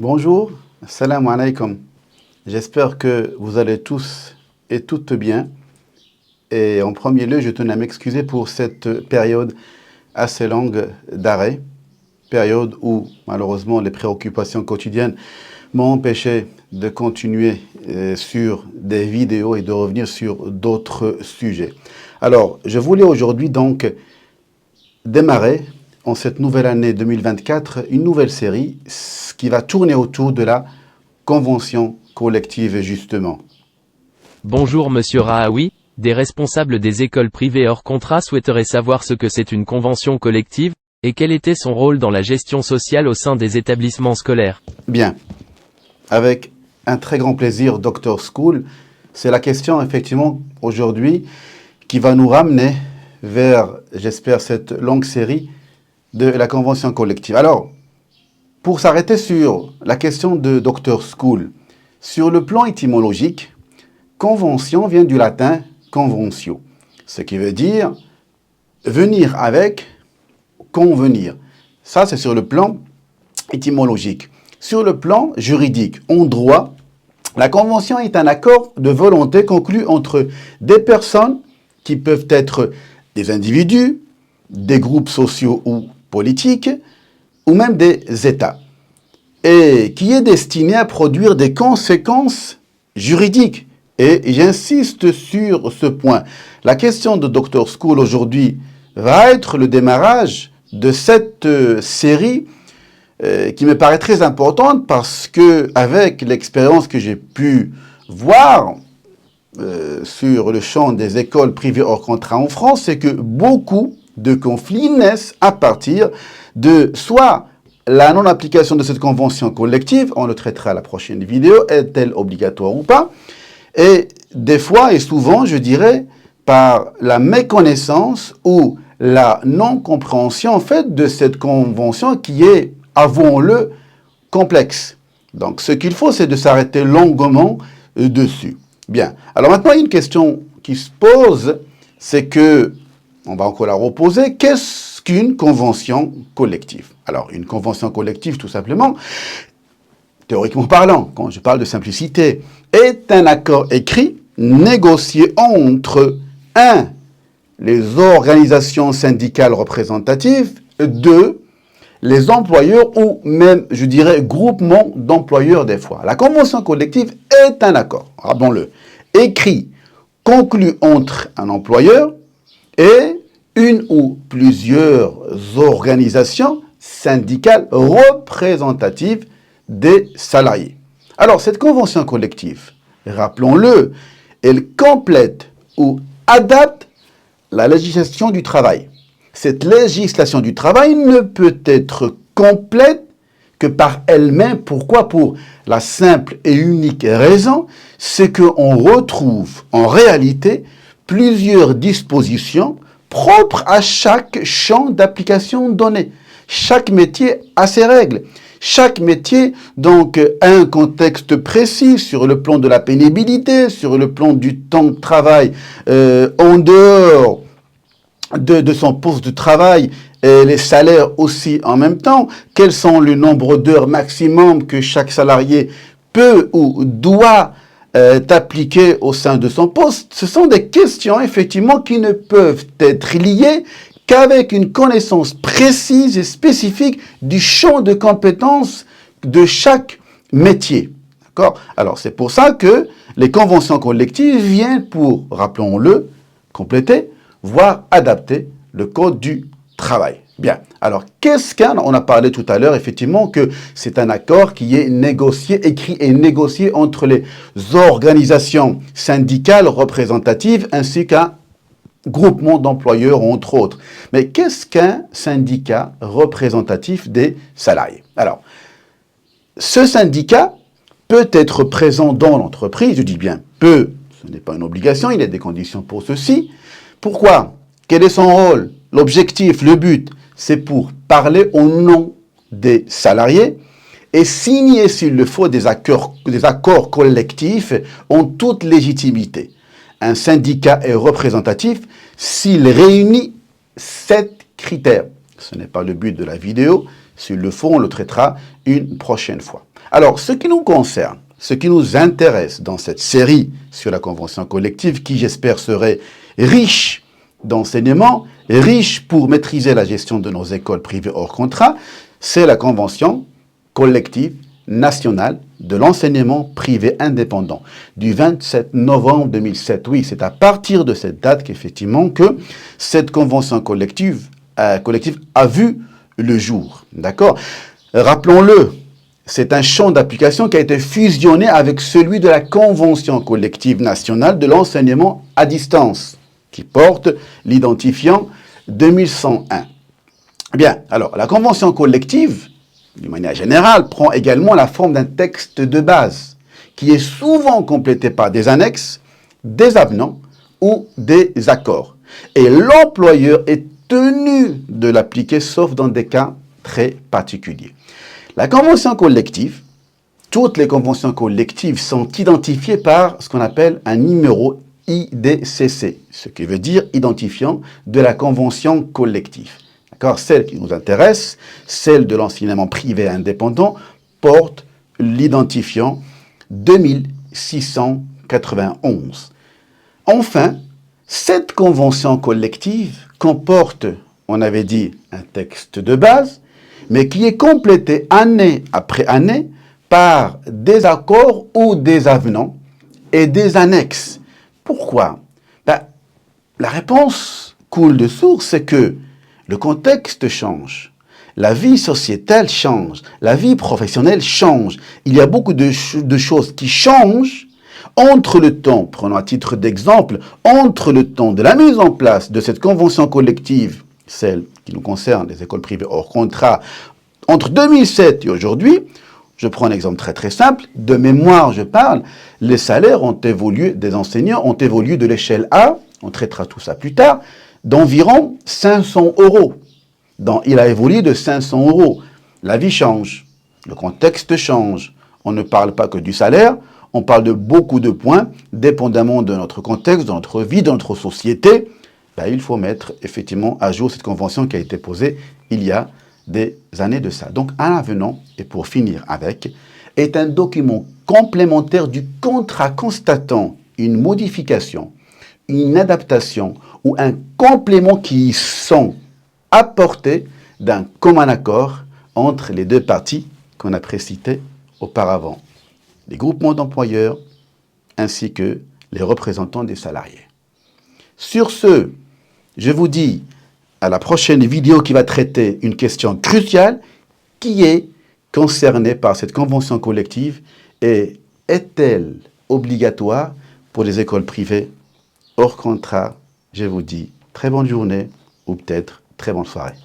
Bonjour, salam alaikum. J'espère que vous allez tous et toutes bien. Et en premier lieu, je tenais à m'excuser pour cette période assez longue d'arrêt. Période où, malheureusement, les préoccupations quotidiennes m'ont empêché de continuer sur des vidéos et de revenir sur d'autres sujets. Alors, je voulais aujourd'hui donc démarrer en cette nouvelle année 2024 une nouvelle série qui va tourner autour de la convention collective justement. Bonjour Monsieur Rahaoui, des responsables des écoles privées hors contrat souhaiteraient savoir ce que c'est une convention collective, et quel était son rôle dans la gestion sociale au sein des établissements scolaires. Bien, avec un très grand plaisir Dr School, c'est la question effectivement aujourd'hui qui va nous ramener vers, j'espère, cette longue série de la convention collective. Alors, pour s'arrêter sur la question de Dr School, sur le plan étymologique, convention vient du latin conventio, ce qui veut dire venir avec, convenir. Ça, c'est sur le plan étymologique. Sur le plan juridique, en droit, la convention est un accord de volonté conclu entre des personnes qui peuvent être des individus, des groupes sociaux ou politiques, ou même des États, et qui est destiné à produire des conséquences juridiques. Et j'insiste sur ce point. La question de Dr School aujourd'hui va être le démarrage de cette série qui me paraît très importante parce que, avec l'expérience que j'ai pu voir sur le champ des écoles privées hors contrat en France, c'est que beaucoup de conflits naissent à partir de soit la non-application de cette convention collective, on le traitera à la prochaine vidéo, est-elle obligatoire ou pas, et des fois et souvent, je dirais, par la méconnaissance ou la non-compréhension en fait de cette convention qui est, avouons-le, complexe. Donc ce qu'il faut, c'est de s'arrêter longuement dessus. Bien, alors maintenant, il y a une question qui se pose, c'est que, on va encore la reposer, qu'est-ce qu'une convention collective? Alors, une convention collective, tout simplement, théoriquement parlant, quand je parle de simplicité, est un accord écrit, négocié entre 1. Les organisations syndicales représentatives, 2. Les employeurs ou même, je dirais, groupements d'employeurs des fois. La convention collective est un accord, rappelons-le, écrit, conclu entre un employeur et une ou plusieurs organisations syndicales représentatives des salariés. Alors, cette convention collective, rappelons-le, elle complète ou adapte la législation du travail. Cette législation du travail ne peut être complète que par elle-même. Pourquoi? Pour la simple et unique raison, c'est qu'on retrouve en réalité plusieurs dispositions propres à chaque champ d'application donné. Chaque métier a ses règles. Chaque métier, donc, a un contexte précis sur le plan de la pénibilité, sur le plan du temps de travail en dehors de son poste de travail, et les salaires aussi en même temps. Quels sont le nombre d'heures maximum que chaque salarié peut ou doit appliquer au sein de son poste? Ce sont des questions, effectivement, qui ne peuvent être liées qu'avec une connaissance précise et spécifique du champ de compétences de chaque métier. D'accord? Alors, c'est pour ça que les conventions collectives viennent pour, rappelons-le, compléter, voire adapter le code du travail. Bien. Alors, qu'est-ce qu'un... On a parlé tout à l'heure, effectivement, que c'est un accord qui est négocié, écrit et négocié entre les organisations syndicales représentatives ainsi qu'un groupement d'employeurs, entre autres. Mais qu'est-ce qu'un syndicat représentatif des salariés? Alors, ce syndicat peut être présent dans l'entreprise, je dis bien peut, ce n'est pas une obligation, il y a des conditions pour ceci. Pourquoi? Quel est son rôle? L'objectif, le but, c'est pour parler au nom des salariés et signer, s'il le faut, des accords collectifs en toute légitimité. Un syndicat est représentatif s'il réunit 7 critères. Ce n'est pas le but de la vidéo, S'il le faut, on le traitera une prochaine fois. Alors, ce qui nous concerne, ce qui nous intéresse dans cette série sur la convention collective, qui j'espère serait riche d'enseignements, riche pour maîtriser la gestion de nos écoles privées hors contrat, c'est la convention collective nationale de l'enseignement privé indépendant du 27 novembre 2007. Oui, c'est à partir de cette date qu'effectivement que cette convention collective a vu le jour. D'accord? Rappelons-le, c'est un champ d'application qui a été fusionné avec celui de la convention collective nationale de l'enseignement à distance, qui porte l'identifiant 2101. Bien, alors la convention collective, d'une manière générale, prend également la forme d'un texte de base qui est souvent complété par des annexes, des avenants ou des accords. Et l'employeur est tenu de l'appliquer sauf dans des cas très particuliers. La convention collective, toutes les conventions collectives sont identifiées par ce qu'on appelle un numéro IDCC, ce qui veut dire identifiant de la convention collective. D'accord? Celle qui nous intéresse, celle de l'enseignement privé indépendant, porte l'identifiant 2691. Enfin, cette convention collective comporte, on avait dit, un texte de base, mais qui est complété année après année par des accords ou des avenants et des annexes. Pourquoi? La réponse coule de source, c'est que le contexte change, la vie sociétale change, la vie professionnelle change. Il y a beaucoup de choses qui changent entre le temps, prenons à titre d'exemple, entre le temps de la mise en place de cette convention collective, celle qui nous concerne, les écoles privées hors contrat, entre 2007 et aujourd'hui. Je prends un exemple très simple, de mémoire je parle, les salaires ont évolué, des enseignants ont évolué de l'échelle A, on traitera tout ça plus tard, d'environ 500 €. Il a évolué de 500 €. La vie change, le contexte change. On ne parle pas que du salaire, on parle de beaucoup de points, dépendamment de notre contexte, de notre vie, de notre société. Il faut mettre effectivement à jour cette convention qui a été posée il y a des années de ça. Donc, un avenant, et pour finir avec, est un document complémentaire du contrat constatant une modification, une adaptation ou un complément qui sont apportés d'un commun accord entre les deux parties qu'on a précitées auparavant, les groupements d'employeurs ainsi que les représentants des salariés. Sur ce, je vous dis à la prochaine vidéo qui va traiter une question cruciale qui est concernée par cette convention collective et est-elle obligatoire pour les écoles privées hors contrat? Je vous dis très bonne journée ou peut-être très bonne soirée.